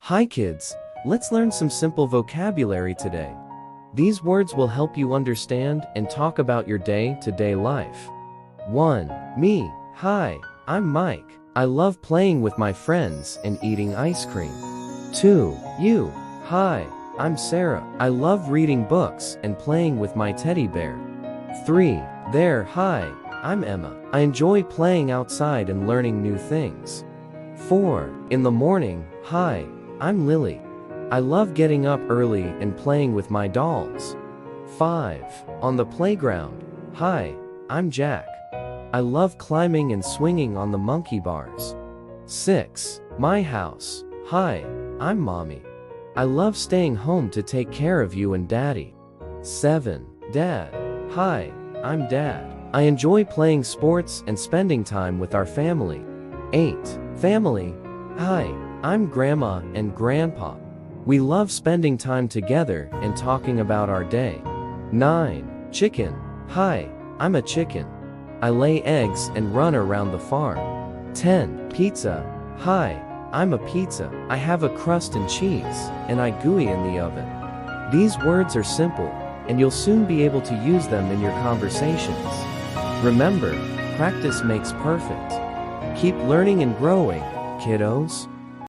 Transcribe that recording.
Hi kids, let's learn some simple vocabulary today. These words will help you understand and talk about your day-to-day life. 1. Me. Hi, I'm Mike. I love playing with my friends and eating ice cream. 2. You. Hi, I'm Sarah. I love reading books and playing with my teddy bear. 3. There. Hi, I'm Emma. I enjoy playing outside and learning new things. 4. In the morning. Hi, I'm Lily. I love getting up early and playing with my dolls. 5. On the playground. Hi, I'm Jack. I love climbing and swinging on the monkey bars. 6. My house. Hi, I'm Mommy. I love staying home to take care of you and Daddy. 7. Dad. Hi, I'm Dad. I enjoy playing sports and spending time with our family. 8. Family. Hi, I'm Grandma and Grandpa. We love spending time together and talking about our day. 9. Chicken. Hi, I'm a chicken. I lay eggs and run around the farm. 10. Pizza. Hi, I'm a pizza. I have a crust and cheese, and I gooey in the oven. These words are simple, and you'll soon be able to use them in your conversations. Remember, practice makes perfect. Keep learning and growing, kiddos.